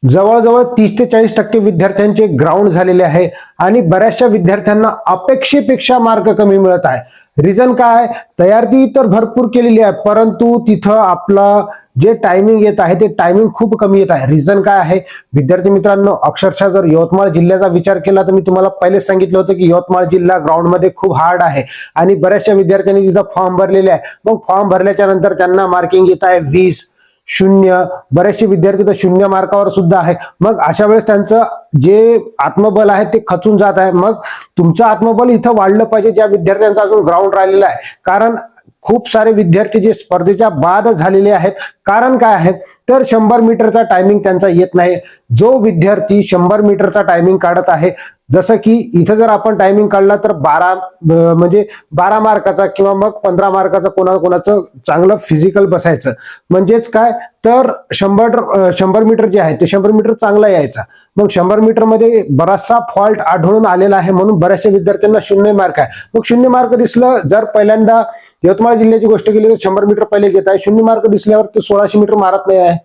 जवळजवळ 30 ते 40% विद्यार्थ्यांचे ग्राउंड झालेले आहे आणि बऱ्याचशा विद्यार्थ्यांना अपेक्षेपेक्षा मार्क कमी मिळत आहे. रिझन काय? तयारी तर भरपूर केलेली आहे, परंतु तिथं आपलं जे टायमिंग येत आहे ते टायमिंग खूप कमी येत आहे. रिझन काय आहे? विद्यार्थी मित्रांनो, अक्षरशः जर यवतमाळ जिल्ह्याचा विचार केला तर मी तुम्हाला पहिलेच सांगितलं होतं की यवतमाळ जिल्हा ग्राउंडमध्ये खूप हार्ड आहे आणि बऱ्याचशा विद्यार्थ्यांनी तिथं फॉर्म भरलेले आहे. मग फॉर्म भरल्याच्या नंतर त्यांना मार्किंग येत आहे 20, 0. बरेचसे विद्यार्थी तर 0 मार्कावर सुद्धा आहे. मग अशा वेळेस त्यांचं जे आत्मबल आहे ते खचून जात आहे. मग तुमचं आत्मबल इथं वाढलं पाहिजे ज्या विद्यार्थ्यांचा अजून ग्राउंड राहिलेला आहे. कारण खूप सारे विद्यार्थी जे स्पर्धेच्या बाद झालेले आहेत. कारण काय आहे तर 100 मीटरचा टायमिंग त्यांचा येत नाही. जो विद्यार्थी 100 मीटरचा टायमिंग काढत आहे, जसं की इथं जर आपण टायमिंग काढला तर 12 मार्काचा किंवा मग 15 मार्काचा कोणाचं चांगलं फिजिकल बसायचं. म्हणजेच काय तर 100 मीटर जे आहे ते 100 मीटर चांगला यायचा. मग 100 मीटर मध्ये बराचसा फॉल्ट आढळून आलेला आहे, म्हणून बऱ्याचशा विद्यार्थ्यांना 0 मार्क आहे. मग 0 मार्क दिसलं, जर पहिल्यांदा यवतमाळ जिल्ह्याची गोष्ट केली तर 100 मीटर पहिले घेत आहे. 0 मार्क दिसल्यावर ते 1600 मीटर मारत नाही आहे,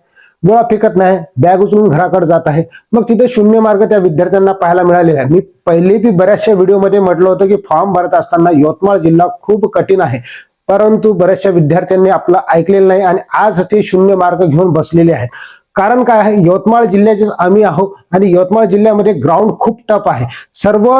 गोळा फेकत नाही, बॅग उचलून घराकडे जात आहे. मग तिथे 0 मार्क त्या विद्यार्थ्यांना पाहायला मिळालेले आहे. मी पहिले बऱ्याचशा व्हिडिओमध्ये म्हटलं होतं की फॉर्म भरत असताना यवतमाळ जिल्हा खूप कठीण आहे, परंतु बऱ्याचशा विद्यार्थ्यांनी आपलं ऐकलेलं नाही आणि आज ते 0 मार्क घेऊन बसलेले आहेत. कारण काय आहे, यवतमाळ जिल्ह्याचे आम्ही आहोत आणि यवतमाळ जिल्ह्यामध्ये ग्राउंड खूप टफ आहे. सर्व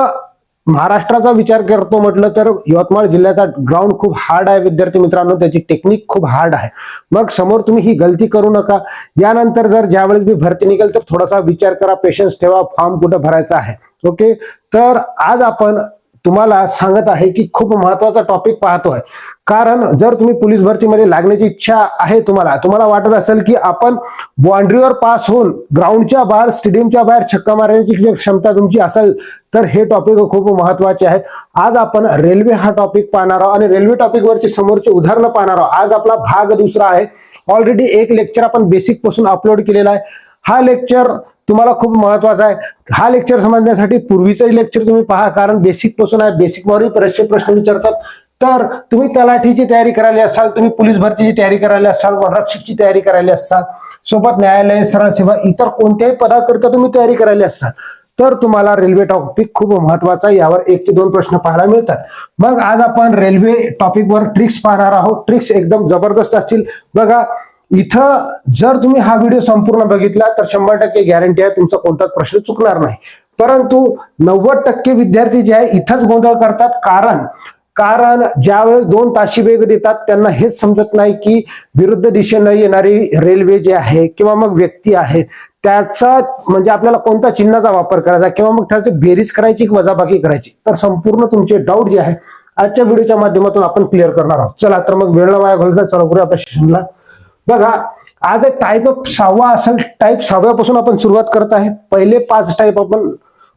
महाराष्ट्राचा विचार करतो म्हटलं तर यवतमाळ जिल्ह्याचा ग्राउंड खूप हार्ड आहे विद्यार्थी मित्रांनो, त्याची टेक्निक खूप हार्ड आहे. मग समोर तुम्ही ही गलती करू नका. यानंतर जर ज्यावेळेस मी भरती निघेल तर थोडासा विचार करा, पेशन्स ठेवा, फॉर्म कुठं भरायचा आहे. ओके, तर आज आपण तुम्हाला सांगत आहे की खूप महत्वाचा टॉपिक पाहतोय. कारण जर तुम्ही पोलीस भरतीमध्ये लागण्याची इच्छा आहे, तुम्हाला वाटत असेल की आपण बाउंड्रीवर पास होऊन ग्राउंडच्या बाहेर, स्टेडियमच्या बाहेर छक्का मारण्याची क्षमता तुमची असेल तर हे टॉपिक खूप महत्वाचे आहेत. आज आपण रेल्वे हा टॉपिक पाहणार आहोत आणि रेल्वे टॉपिक वरची समोरची उदाहरणं पाहणार आहोत. आज आपला भाग दुसरा आहे. ऑलरेडी एक लेक्चर आपण बेसिक पासून अपलोड केलेला आहे. हा लेक्चर तुम्हाला खूप महत्वाचा आहे. हा लेक्चर समजण्यासाठी पूर्वीचंही लेक्चर तुम्ही पहा, कारण बेसिक पासून आहे. बेसिक वरही बरेचसे प्रश्न विचारतात. तर तुम्ही तलाठीची तयारी करायला असाल, तुम्ही पोलीस भरतीची तयारी करायला असाल, वनरक्षकची तयारी करायला असाल, सोबत न्यायालय, सरळ सेवा, इतर कोणत्याही पदाकरिता तुम्ही तयारी करायला असाल तर तुम्हाला रेल्वे टॉपिक खूप महत्वाचा आहे. यावर 1 ते 2 प्रश्न पाहायला मिळतात. मग आज आपण रेल्वे टॉपिकवर ट्रिक्स पाहणार आहोत. ट्रिक्स एकदम जबरदस्त असतील. बघा, इथं जर तुम्ही हा व्हिडिओ संपूर्ण बघितला तर 100% गॅरंटी आहे तुमचा कोणताच प्रश्न चुकणार नाही. परंतु 90% विद्यार्थी जे आहे इथंच गोंधळ करतात. कारण ज्यावेळेस 2 ताशी वेग देतात त्यांना हेच समजत नाही की विरुद्ध दिशेने येणारी रेल्वे जी आहे किंवा मग व्यक्ती आहे त्याचा म्हणजे आपल्याला कोणत्या चिन्हाचा वापर करायचा किंवा मग त्याची बेरीज करायची की वजाबाकी करायची. तर संपूर्ण तुमचे डाऊट जे आहे आजच्या व्हिडिओच्या माध्यमातून आपण क्लिअर करणार आहोत. चला तर मग वेळ न वाया घालवता चला करूया आपल्या सेशनला. बघा, आज टाईप 6 असेल. टाईप 6 पासून आपण सुरुवात करत आहे. पहिले 5 टाईप आपण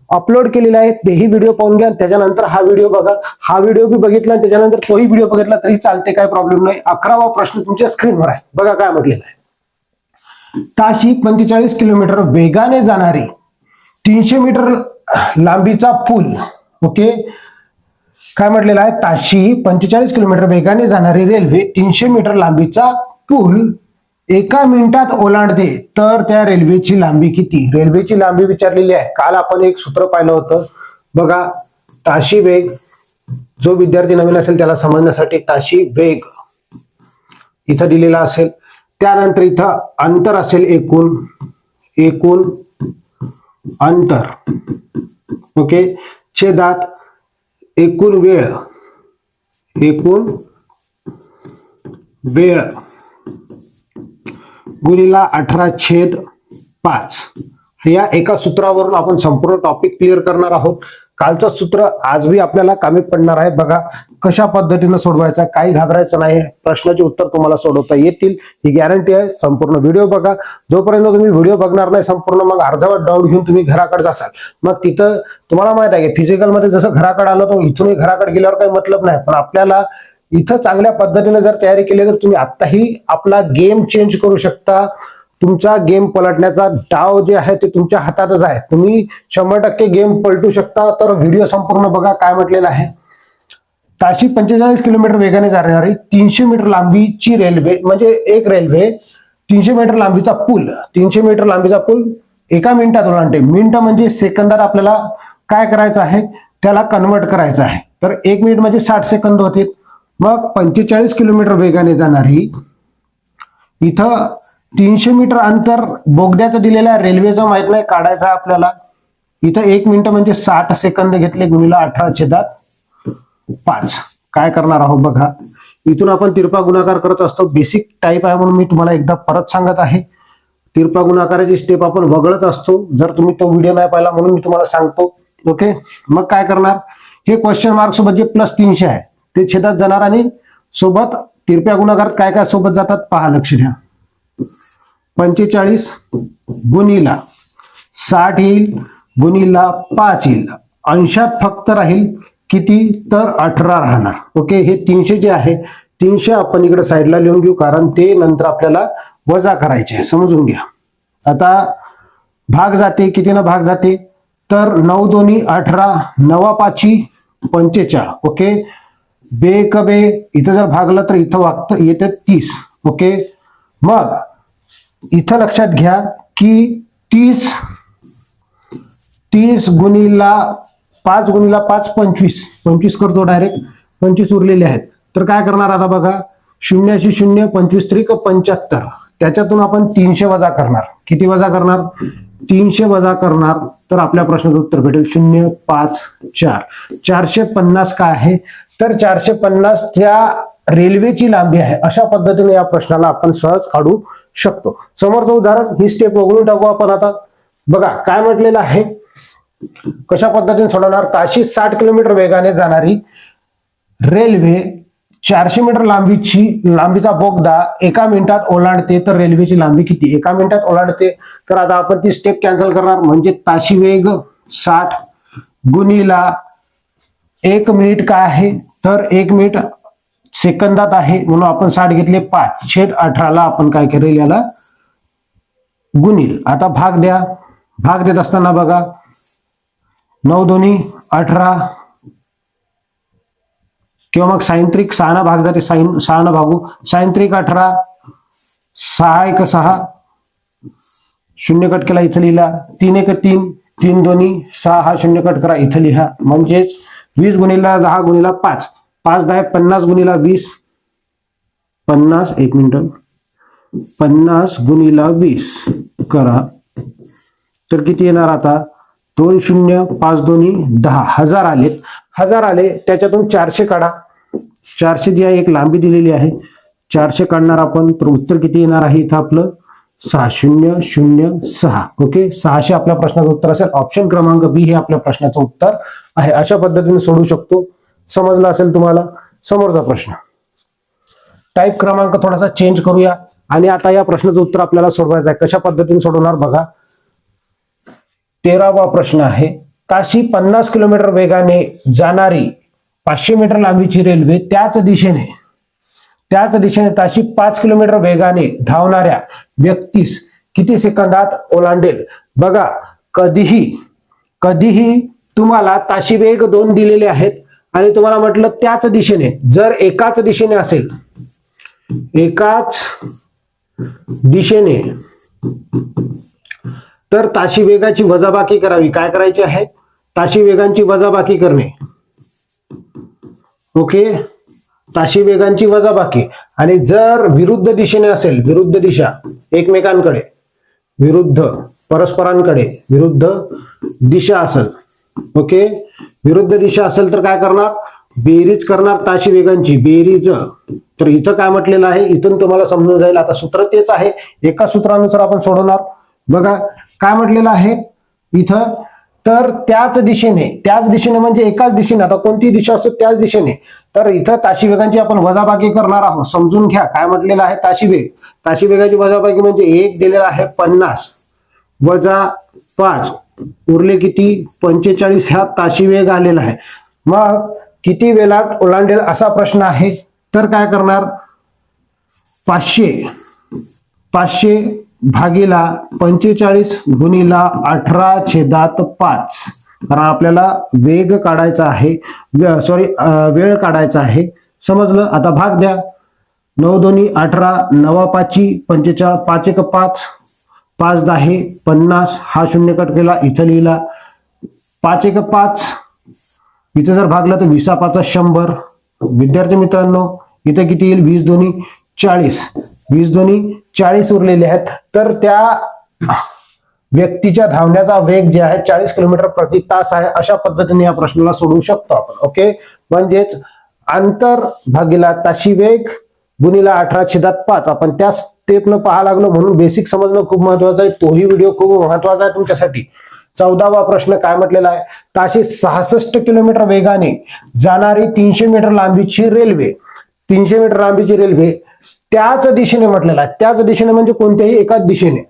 अपलोड केलेले आहेत, तेही व्हिडिओ पाहून घ्या. त्याच्यानंतर हा व्हिडिओ बघा. हा व्हिडिओ बी बघितला त्याच्यानंतर तोही व्हिडिओ बघितला तरी चालते, काय प्रॉब्लेम नाही. 11वा प्रश्न तुमच्या स्क्रीनवर आहे. बघा काय म्हटलेलं आहे. ताशी 45 किलोमीटर वेगाने जाणारी 300 मीटर लांबीचा पूल. ओके, काय म्हटलेलं आहे? ताशी 45 किलोमीटर वेगाने जाणारी रेल्वे 300 मीटर लांबीचा पूल 1 मिनिटात ओलांडते तर त्या रेल्वेची लांबी किती? रेल्वेची लांबी विचारलेली आहे. काल आपण एक सूत्र पाहिलं होतं. बघा, ताशी वेग, जो विद्यार्थी नवीन असेल त्याला समजण्यासाठी ताशी वेग इथं दिलेला असेल. त्यानंतर इथं अंतर असेल, एकूण अंतर. ओके, छेदात एकूण वेळ गुणिला 18/5. या एका सूत्रावरून आपण संपूर्ण टॉपिक क्लिअर करणार आहोत. कालचं सूत्र आज भी आपल्याला कामी पडणार आहे. बघा कशा पद्धतीने सोडवायचं, काही घाबरायचं नाही. प्रश्नाचे उत्तर तुम्हाला सोडवता येतील ही गॅरंटी आहे. संपूर्ण व्हिडिओ बघा. जोपर्यंत तुम्ही व्हिडिओ बघणार नाही संपूर्ण, मग अर्धवट डाऊट घेऊन तुम्ही घराकडे जासाल. मग तिथं तुम्हाला माहित आहे की फिजिकल मध्ये जसं घराकडे आलो तर इथूनही घराकडे गेल्यावर काही मतलब नाही. पण आपल्याला इथं चांगल्या पद्धतीने जर तयारी केली तर तुम्ही आत्ताही आपला गेम चेंज करू शकता. तुमचा गेम पलटण्याचा डाव जे आहे ते तुमच्या हातातच आहे. तुम्ही 100% गेम पलटू शकता. तर व्हिडिओ संपूर्ण बघा. काय म्हटलेलं आहे? ताशी 45 किलोमीटर वेगाने जाणारी 300 मीटर लांबीची रेल्वे, म्हणजे एक रेल्वे 300 मीटर लांबीचा पूल. 300 मीटर लांबीचा पूल एका मिनिटात ओलांडते. मिनिट म्हणजे सेकंदात आपल्याला काय करायचं आहे, त्याला कन्वर्ट करायचं आहे. तर 1 मिनिट म्हणजे 60 सेकंद होतील. मग 45 किलोमीटर वेगाने जाणारी इथं 300 मीटर अंतर बोगद्याचं दिलेलं आहे, रेल्वेचं माहित नाही, काढायचं आहे आपल्याला. इथं 1 मिनिट म्हणजे 60 सेकंद घेतले गुणिले 18/5. काय करणार आहोत बघा, इथून आपण तिरपा गुणाकार करत असतो. बेसिक टाईप आहे म्हणून मी तुम्हाला एकदा परत सांगत आहे. तिरपा गुणाकाराची स्टेप आपण वगळत असतो. जर तुम्ही तो व्हिडिओ नाही पाहिला म्हणून मी तुम्हाला सांगतो. ओके, मग काय करणार, हे क्वेश्चन मार्क सोबत जे +300 आहे ते छेदात जाणार आणि सोबत तिरप्या गुणाकारात काय काय सोबत जातात पहा, लक्ष द्या. 45 गुणिला 60 येईल, गुणिला 5 येईल. अंशात फक्त राहील किती, तर 18 राहणार. ओके, हे 300 जे आहे 300 आपण इकडे साईडला लिहून घेऊ, कारण ते नंतर आपल्याला वजा करायचे आहे, समजून घ्या. आता भाग जाते, कितीनं भाग जाते, तर 9 दोन्ही 18, 9 पाची 45. ओके, बे कबे इथं जर भागलं तर इथं वागतं येते 30. ओके, मग इथं लक्षात घ्या की 30 गुणिला 5 गुणिला 5 25 करतो डायरेक्ट. 25 उरलेले आहेत. तर काय करणार आता बघा, 0 0 25 त्रिक 75. त्याच्यातून आपण 300 वजा करणार. किती वजा करणार, 300 वजा करणार. तर आपल्या प्रश्नाचं उत्तर भेटेल 0 5 4. 450 काय आहे, तर 450 त्या रेल्वेची लांबी आहे. अशा पद्धतीने या प्रश्नाला आपण सहज काढू शकतो. समोरचं उदाहरण, ही स्टेप वगळून टाकू आपण. आता बघा काय म्हटलेलं आहे, कशा पद्धतीने सोडवणार. ताशी 60 किलोमीटर वेगाने जाणारी रेल्वे 400 मीटर लांबीचा बोगदा एका मिनिटात ओलांडते, तर रेल्वेची लांबी किती, एका मिनिटात ओलांडते. तर आता आपण ती स्टेप कॅन्सल करणार. म्हणजे ताशी वेग 60 गुणिला 1 मिनिट काय आहे, तर 1 मिनिट सेकंदात आहे म्हणून आपण 60 घेतले. 5/18 ला आपण काय करेल, याला गुणिल. आता भाग द्या. भाग देत असताना बघा, 9 दोन्ही 18 किंवा मग सायंत्रिक 6 भाग जाते, 6 भागू. सायंत्रिक 18, 6 1 6, 0 कट केला इथं लिहिला. 3 1 3, 3 दोन्ही 6, हा 0 कट करा इथं लिहा. म्हणजेच 20 गुणिला 10 गुणिला 5, 5 10 50 गुणिला 20, 50 1 मिनिट 50 गुणिला 20 करा. तर किती येणार आता, 2 0 5 दोन्ही 10, 1000 आले. 1000 आले, त्याच्यातून 400 काढा. 400 जी आहे एक लांबी दिलेली आहे, 400 काढणार आपण. तर उत्तर किती येणार आहे इथं आपलं 6006. ओके, 600 आपल्या प्रश्नाचं उत्तर असेल. ऑप्शन क्रमांक बी हे आपल्या प्रश्नाचं उत्तर आहे. अशा पद्धतीने सोडू शकतो. समजलं असेल तुम्हाला. समोरचा प्रश्न, टाईप क्रमांक थोडासा चेंज करूया आणि आता या प्रश्नाचं उत्तर आपल्याला सोडवायचं आहे. कशा पद्धतीने सोडवणार बघा. 13वा प्रश्न आहे. ताशी 50 किलोमीटर वेगाने जाणारी 500 मीटर लांबीची रेल्वे त्याच दिशेने ताशी 5 किलोमीटर वेगाने धावणाऱ्या व्यक्तीस किती सेकंदात ओलांडेल. बघा, कधीही तुम्हाला ताशी वेग 2 दिलेले आहेत आणि तुम्हाला म्हटलं त्याच दिशेने, जर एकाच दिशेने असेल, तर ताशी वेगाची वजाबाकी करावी. काय करायची आहे, ताशी वेगांची वजाबाकी करणे. ओके, ताशी वेगांची वजाबाकी. आणि जर विरुद्ध दिशेने असेल, विरुद्ध दिशा एकमेकांकडे, परस्परांकडे विरुद्ध दिशा असेल. ओके, विरुद्ध दिशा असेल तर काय करणार, बेरीज करणार ताशी वेगांची, बेरीज. तर इथं काय म्हटलेलं आहे, इथून तुम्हाला समजून जाईल. आता सूत्र तेच आहे, एका सूत्रानुसार आपण सोडवणार. बघा काय म्हटलेलं आहे इथं, तर त्याच दिशेने म्हणजे एकाच दिशेने. आता कोणती दिशा असतो, त्याच दिशेने. तर इथं ताशी वेगांची आपण वजाबाकी करणार आहोत. समजून घ्या काय म्हटलेलं आहे, ताशी वेगाची वजाबाकी म्हणजे 1 दिलेला आहे 50 वजा 5 उरले किती 45, ह्या ताशी वेग आलेला आहे. मग किती वेळात ओलांडेल असा प्रश्न आहे. तर काय करणार, 500 भागीला 45 गुणिला 18/5. कारण आपल्याला वेग काढायचा आहे, वेळ काढायचा आहे. समजलं. आता भाग द्या. 9 दोन्ही 18, 9 पाची 45, 5 1 5, 5 10 50, हा शून्य कट केला, इथं लिहिला 5 1 5, इथे जर भागला तर 20 5 100. विद्यार्थी मित्रांनो इथे किती येईल, 20 दोन्ही 40, 20 दोन्ही 40 उरलेले आहेत. तर त्या व्यक्तीच्या धावण्याचा वेग जे आहे 40 किलोमीटर प्रति तास आहे. अशा पद्धतीने या प्रश्नाला सोडवू शकतो आपण. ओके, म्हणजेच अंतर भागीला ताशी वेग गुणीला 18/5. आपण त्या स्टेपनं पाहा लागलो म्हणून बेसिक समजणं खूप महत्वाचं आहे. तोही व्हिडिओ खूप महत्वाचा आहे तुमच्यासाठी. 14वा प्रश्न काय म्हटलेला आहे, ताशी 66 किलोमीटर वेगाने जाणारी 300 मीटर लांबीची रेल्वे, 300 मीटर लांबीची रेल्वे त्याच दिशेने म्हटलेला आहे. त्याच दिशेने म्हणजे कोणत्याही एकाच दिशेने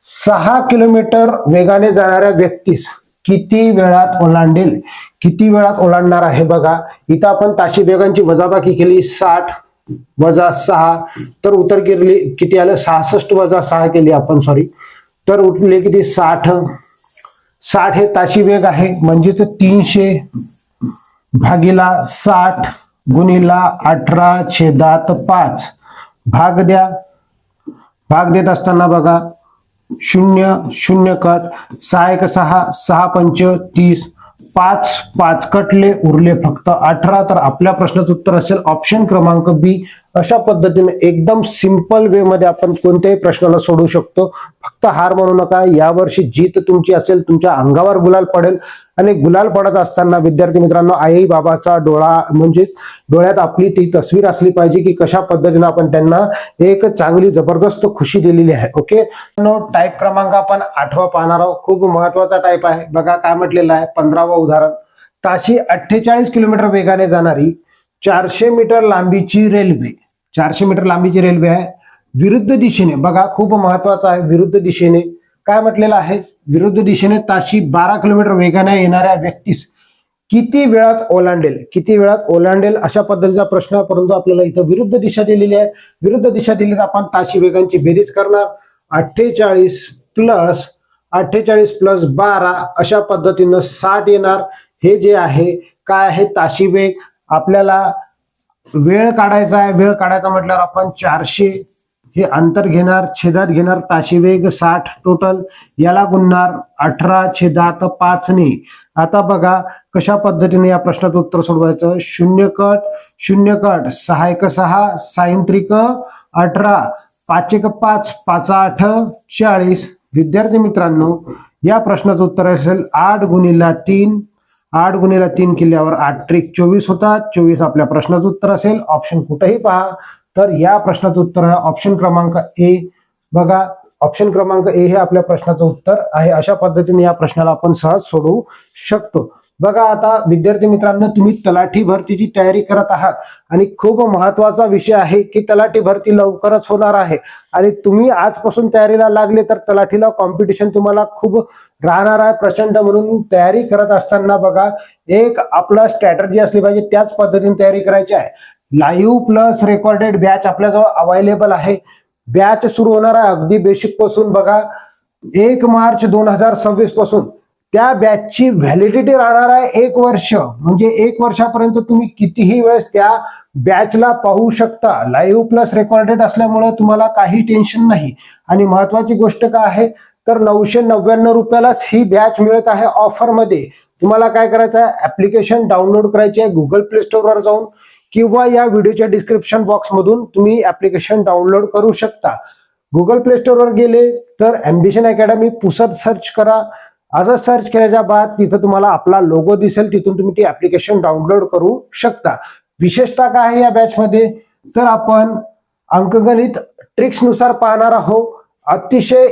6 किलोमीटर वेगाने जाणाऱ्या व्यक्तीस किती वेळात ओलांडेल, किती वेळात ओलांडणार आहे. बघा इथं आपण ताशी वेगांची वजाबाकी केली, 60 वजा 6, तर उत्तर किती आलं, 66 वजा 6 केली आपण, सॉरी, तर उरले किती 60. 60 हे ताशी वेग आहे, म्हणजेच 300 भागीला 60 गुणीला 18/5. भाग द्या, भाग देत असताना बघा 0 0 कट, 6 1 6, 6 5 30, 5 5 कटले, उरले फक्त 18. तर आपल्या प्रश्नाचं उत्तर असेल ऑप्शन क्रमांक बी. अशा पद्धतीने एकदम सिंपल वे मध्ये आपण कोणत्याही प्रश्नाला सोडवू शकतो. फक्त हार मानू नका. यावर्षी जीत तुमची असेल, तुमच्या अंगावर गुलाल पडेल. आणि गुलाल पडत असताना विद्यार्थी मित्रांनो आई बाबाचा डोळा म्हणजे डोळ्यात आपली ती तस्वीर असली पाहिजे की कशा पद्धतीने आपण त्यांना एक चांगली जबरदस्त खुशी दिलेली आहे. ओके, टाईप क्रमांक आपण 8वा पाहणार आहोत. खूप महत्वाचा टाईप आहे. बघा काय म्हटलेलं आहे, 15वा उदाहरण, ताशी 48 किलोमीटर वेगाने जाणारी 400 मीटर लांबीची रेल्वे, 400 मीटर लांबीची रेल्वे आहे, विरुद्ध दिशेने, बघा खूप महत्वाचं आहे, विरुद्ध दिशेने काय म्हटलेलं आहे, विरुद्ध दिशेने ताशी 12 किलोमीटर वेगाने येणाऱ्या व्यक्तीस किती वेळात ओलांडेल, किती वेळात ओलांडेल, अशा पद्धतीचा प्रश्न. परंतु आपल्याला इथं विरुद्ध दिशा दिलेली आहे. विरुद्ध दिशा दिली तर आपण ताशी वेगांची बेरीज करणार, 48 प्लस 12 अशा पद्धतीनं 60 येणार. हे जे आहे काय आहे, ताशी वेग. आपल्याला वेळ काढायचा आहे, वेळ काढायचा म्हटल्यावर आपण 400 हे अंतर घेणार, छेदात घेणार, ताशी वेग 60 टोटल, याला गुणणार 18/5 ने. आता बघा कशा पद्धतीने या प्रश्नाचं उत्तर सोडवायचं. 0 कट 0 कट, 6 1 6, 6 3 18, 5 1 5, 5 8 40. विद्यार्थी मित्रांनो या प्रश्नाचं उत्तर असेल 8 गुणीला 3, 8 गुणीला 3 केल्यावर 8 त्रिक 24 होतात. 24 आपल्या प्रश्नाचं उत्तर असेल. ऑप्शन कुठेही पहा, तर या प्रश्नाचं उत्तर आहे ऑप्शन क्रमांक ए. बघा ऑप्शन क्रमांक ए हे आपल्या प्रश्नाचं उत्तर आहे. अशा पद्धतीने या प्रश्नाला आपण सहज सोडवू शकतो. बघा आता विद्यार्थी मित्रांनो, तुम्ही तलाठी भरतीची तयारी करत आहात आणि खूप महत्वाचा विषय आहे की तलाठी भरती लवकरच होणार आहे आणि तुम्ही आजपासून तयारीला लागले तर तलाठीला कॉम्पिटिशन तुम्हाला खूप राहणार आहे प्रचंड. म्हणून तयारी करत असताना बघा एक आपला स्ट्रॅटर्जी असली पाहिजे, त्याच पद्धतीने तयारी करायची आहे. लाईव्ह प्लस रेकॉर्डेड बॅच आपल्याजवळ अवेलेबल आहे. बॅच सुरू होणार आहे अगदी बेसिक पासून. बघा 1 मार्च 2026 पासून त्या बॅचची व्हॅलिडिटी राहणार आहे 1 वर्ष. म्हणजे 1 वर्षापर्यंत तुम्ही कितीही वेळेस त्या बॅचला पाहू शकता. लाईव्ह प्लस रेकॉर्डेड असल्यामुळे तुम्हाला काही टेन्शन नाही. आणि महत्वाची गोष्ट काय आहे तर 999 रुपयालाच ही बॅच मिळत आहे ऑफर मध्ये. तुम्हाला काय करायचं आहे, ऍप्लिकेशन डाउनलोड करायची आहे गुगल प्ले स्टोर वर जाऊन किंवा या व्हिडिओच्या डिस्क्रिप्शन बॉक्स मधून तुम्ही ऍप्लिकेशन डाउनलोड करू शकता. गुगल प्ले स्टोर वर गेले तर अँबिशन अकॅडमी पुसद सर्च करा. असं सर्च केल्याच्या बाद तिथं तुम्हाला आपला लोगो दिसेल, तिथून तुम्ही ती ऍप्लिकेशन डाउनलोड करू शकता. विशेषतः काय आहे या बॅच मध्ये तर आपण अंकगणित ट्रिक्स नुसार पाहणार आहोत. अतिशय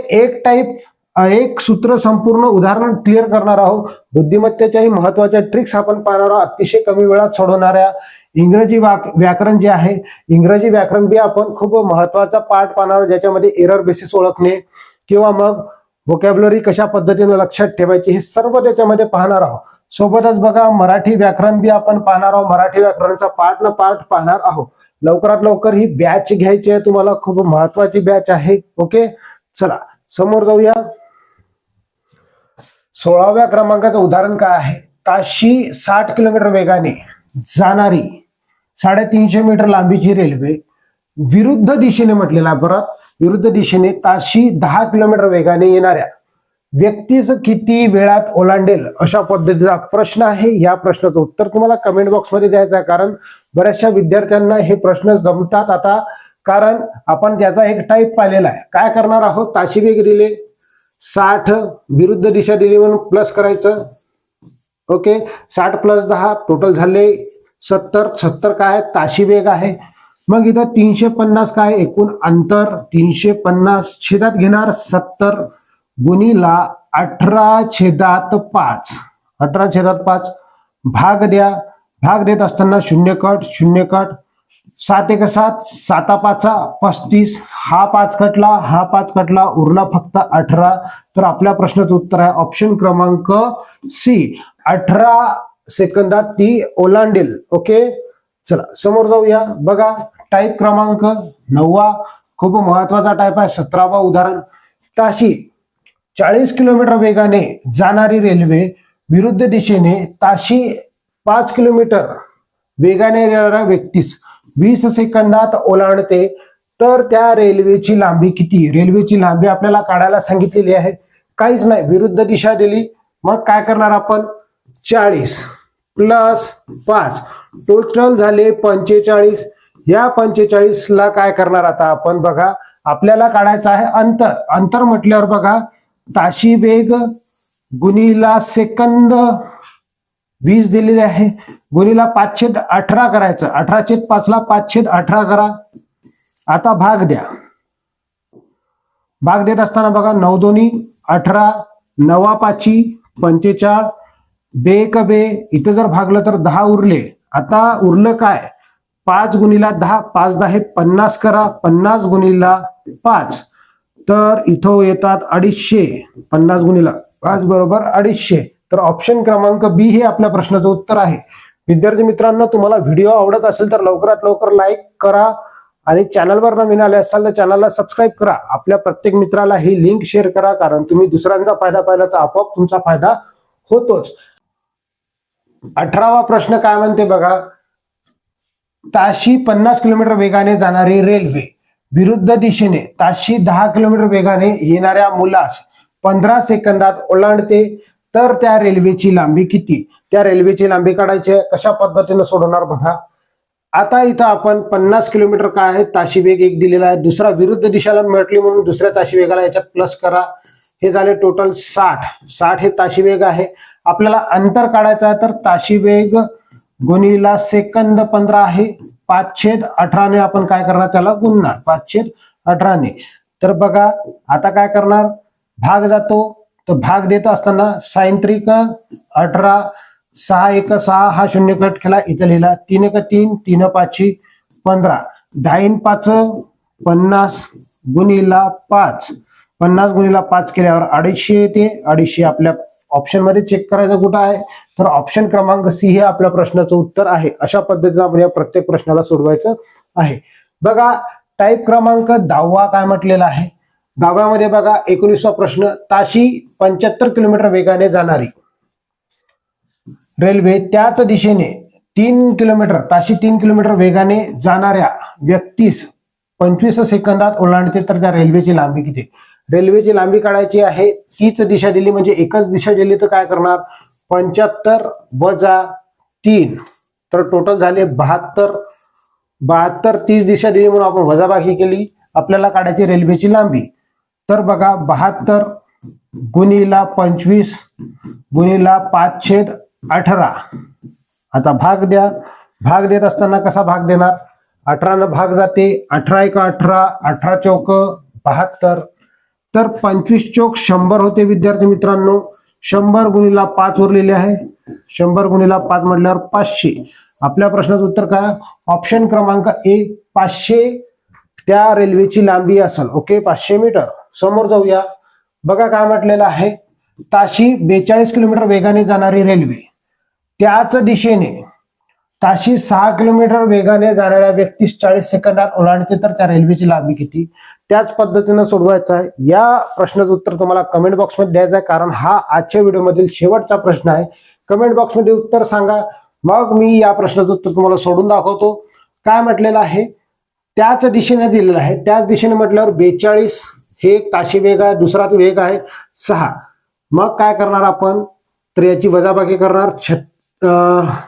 एक सूत्र संपूर्ण उदाहरण क्लिअर करणार आहोत. बुद्धिमत्तेच्याही महत्वाच्या ट्रिक्स आपण पाहणार आहोत. अतिशय कमी वेळात सोडवणाऱ्या इंग्रजी व्याकरण जे आहे, इंग्रजी व्याकरण बी आपण खूप महत्वाचा पार्ट पाहणार आहोत, ज्याच्यामध्ये एरर बेसिस ओळखणे किंवा मग व्होकॅब्युलरी कशा पद्धतीने लक्षात ठेवायची हे सर्व त्याच्यामध्ये पाहणार आहोत. सोबतच बघा मराठी व्याकरण बी आपण पाहणार आहोत. मराठी व्याकरणाचा पार्ट न पार्ट पाहणार आहोत. लवकरात लवकर ही बॅच घ्यायची आहे, तुम्हाला खूप महत्वाची बॅच आहे. ओके, चला समोर जाऊया. 16व्या क्रमांकाचं उदाहरण काय आहे, ताशी 60 किलोमीटर वेगाने जाणारी 350 मीटर लांबीची रेल्वे विरुद्ध दिशेने म्हटलेला आहे. परत विरुद्ध दिशेने ताशी 10 किलोमीटर वेगाने येणाऱ्या व्यक्तीस किती वेळात ओलांडेल, अशा पद्धतीचा प्रश्न आहे. या प्रश्नाचं उत्तर तुम्हाला कमेंट बॉक्समध्ये द्यायचं आहे, कारण बऱ्याचशा विद्यार्थ्यांना हे प्रश्न जमतात आता, कारण आपण त्याचा एक टाईप पाहिलेला आहे. काय करणार आहोत, ताशी वेग दिले 60, विरुद्ध दिशा दिली म्हणून प्लस करायचं. ओके, 60 + 10 टोटल झाले 70. 70 काय ताशी वेग आहे. मग इथं 350 काय एकूण अंतर, 350 छेदात घेणार 70 गुणीला 18/5. 18/5 भाग द्या. भाग देत असताना शून्य कट, 7 × 7 7 × 5 35. हा 5 कटला, उरला फक्त 18. तर आपल्या प्रश्नाचं उत्तर आहे ऑप्शन क्रमांक सी, 18 सेकंदात ती ओलांडेल. ओके, चला समोर जाऊया. बघा टाईप क्रमांक 9, खूप महत्वाचा टाईप आहे. 17वा उदाहरण, ताशी 40 किलोमीटर वेगाने जाणारी रेल्वे विरुद्ध दिशेने ताशी 5 किलोमीटर वेगाने येणाऱ्या व्यक्तीस 20 सेकंदात ओलांडते, तर त्या रेल्वेची लांबी किती. रेल्वेची लांबी आपल्याला काढायला सांगितलेली आहे. काहीच नाही, विरुद्ध दिशा दिली. मग काय करणार आपण, 40 + 5 टोटल झाले 45. या 45 ला काय करणार आता आपण, बघा आपल्याला काढायचं आहे अंतर. अंतर म्हटल्यावर बघा ताशी वेग गुणीला सेकंद 20 दिलेले आहे, गुणीला 5/18 करायचं. 18/5 ला 5/18 करा. आता भाग द्या. भाग देत असताना बघा 9 × 2 = 18, 9 × 5 = 45, बे क बे, इथं जर भागलं तर 10 उरले. आता उरलं काय, 5 गुणीला 10, 5 × 10 = 50 करा. 50 गुणीला 5, तर इथं येतात 250. 50 गुणीला 5 बरोबर 250. तर ऑप्शन क्रमांक बी हे आपल्या प्रश्नाचं उत्तर आहे. विद्यार्थी मित्रांनो, तुम्हाला व्हिडिओ आवडत असेल तर लवकरात लवकर लाईक करा आणि चॅनलवर नवीन आले असाल तर चॅनलला सबस्क्राईब करा. आपल्या प्रत्येक मित्राला ही लिंक शेअर करा, कारण तुम्ही दुसऱ्यांचा फायदा पाहिला तर आपोआप तुमचा फायदा होतोच. 18वा प्रश्न काय म्हणते बघा, ताशी 50 किलोमीटर वेगाने जाणारी रेल्वे विरुद्ध दिशेने ताशी 10 किलोमीटर वेगाने येणाऱ्या मुलास 15 सेकंदात ओलांडते, तर त्या रेल्वेची लांबी किती. त्या रेल्वेची लांबी काढायची आहे. कशा पद्धतीने सोडवणार बघा. आता इथं आपण 50 किलोमीटर काय आहे, ताशी वेग 1 दिलेला आहे. दुसरा विरुद्ध दिशेला म्हटली म्हणून दुसऱ्या ताशी वेगाला याच्यात प्लस करा. हे झाले टोटल 60. 60 हे ताशी वेग आहे. आपल्याला अंतर काढायचं आहे, तर ताशी वेग गुणीला सेकंद 15 आहे. 5/18 ने आपण काय करणार, त्याला गुणणार 5/18 ने. तर बघा आता काय करणार, भाग जातो. तर भाग देत असताना 6 × 18, 6 × 1 = 6, हा शून्य कट केला, इथं लिहिला. 3 × 3 = 3, 5 = 15, 10 × 5 = 50 गुणीला 5. 50 गुणीला 5 केल्यावर 250 येते. 250 आपल्या ऑप्शन मध्ये चेक करायचं कुठं आहे, तर ऑप्शन क्रमांक सी हे आपल्या प्रश्नाचं उत्तर आहे. अशा पद्धतीने आपण या प्रत्येक प्रश्नाला सोडवायचं आहे. बघा टाईप क्रमांक 10 काय म्हटलेला आहे. 10मध्ये बघा 19वा प्रश्न, ताशी 75 किलोमीटर वेगाने जाणारी रेल्वे त्याच दिशेने 3 किलोमीटर ताशी 3 किलोमीटर वेगाने जाणाऱ्या व्यक्तीस 25 सेकंदात ओलांडते, तर त्या रेल्वेची लांबी किती. रेल्वेची लांबी काढायची आहे. तीच दिशा दिली म्हणजे एकच दिशा दिली तर काय करणार, 75 - 3, तर टोटल झाले 72. 72 30 दिशा दिली म्हणून आपण वजाबाकी केली. आपल्याला काढायची रेल्वेची लांबी. तर बघा 72 गुणीला 25 गुणीला 5/18. आता भाग द्या. भाग देत असताना कसा भाग देणार, 18 न भाग जाते. 18 × 1 = 18, 18 × 4 = 72. तर 25 × 100 होते. विद्यार्थी मित्रांनो, 100 गुणीला 5 उरलेले आहे. 100 गुणीला 5 म्हटल्यावर 500. आपल्या प्रश्नाचं उत्तर काय, ऑप्शन क्रमांक ए 500 त्या रेल्वेची लांबी असेल. Okay, 500 metre. समोर जाऊया. बघा काय म्हटलेलं आहे, ताशी 42 किलोमीटर वेगाने जाणारी रेल्वे त्याच दिशेने ताशी 6 किलोमीटर वेगाने जाणाऱ्या व्यक्तीस 40 सेकंदात ओलांडते, तर त्या रेल्वेची लांबी किती. त्याच पद्धतीने सोडवायचं आहे. या प्रश्नाचं उत्तर तुम्हाला कमेंट बॉक्समध्ये द्यायचं आहे, कारण हा आजच्या व्हिडिओमधील शेवटचा प्रश्न आहे. कमेंट बॉक्समध्ये उत्तर सांगा, मग मी या प्रश्नाचं उत्तर तुम्हाला सोडून दाखवतो. काय म्हटलेलं आहे, त्याच दिशेने दिलेला आहे. त्याच दिशेने म्हटल्यावर 42 हे एक ताशी वेग आहे, दुसरा वेग आहे 6. मग काय करणार आपण, तर याची वजाबाकी करणार.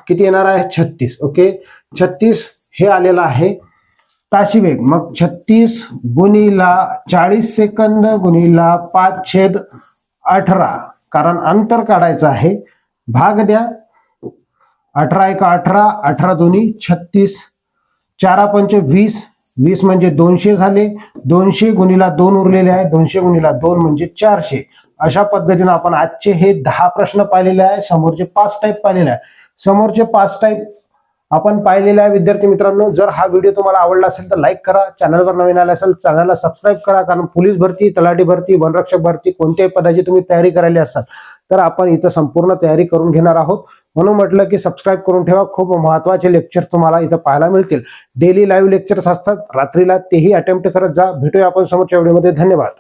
किती येणार आहे 36. ओके, 36 हे आलेलं आहे ताशी वेग. मग 36 गुणिला 40 सेकंद गुणिला 5/18, कारण अंतर काढायचं आहे. भाग द्या. 18 एक 18, 18 दोन्ही 36, 4 पंच 20, 20 म्हणजे 200 झाले. 200 गुणिला 2 उरलेले आहे, 200 गुणिला 2 म्हणजे 400. अशा पद्धतीने आपण आजचे हे 10 प्रश्न पाहिलेले आहे. समोरचे 5 टाईप पाहिलेले आहे. समोरचे 5 टाईप आपण पाहिलेले आहे. विद्यार्थी मित्रांनो, जर हा व्हिडिओ तुम्हाला आवडला असेल तर लाईक करा. चॅनलवर नवीन आला असेल चॅनलला सबस्क्राईब करा, कारण पोलीस भरती, तलाठी भरती, वनरक्षक भरती कोणत्याही पदाची तुम्ही तयारी करायला असाल तर आपण इथं संपूर्ण तयारी करून घेणार आहोत. म्हणून म्हटलं की सबस्क्राईब करून ठेवा. खूप महत्त्वाचे लेक्चर तुम्हाला इथं पाहायला मिळतील. डेली लाईव्ह लेक्चर्स असतात रात्रीला, तेही अटेम्प्ट करत जा. भेटूया आपण समोरच्या व्हिडिओमध्ये. धन्यवाद.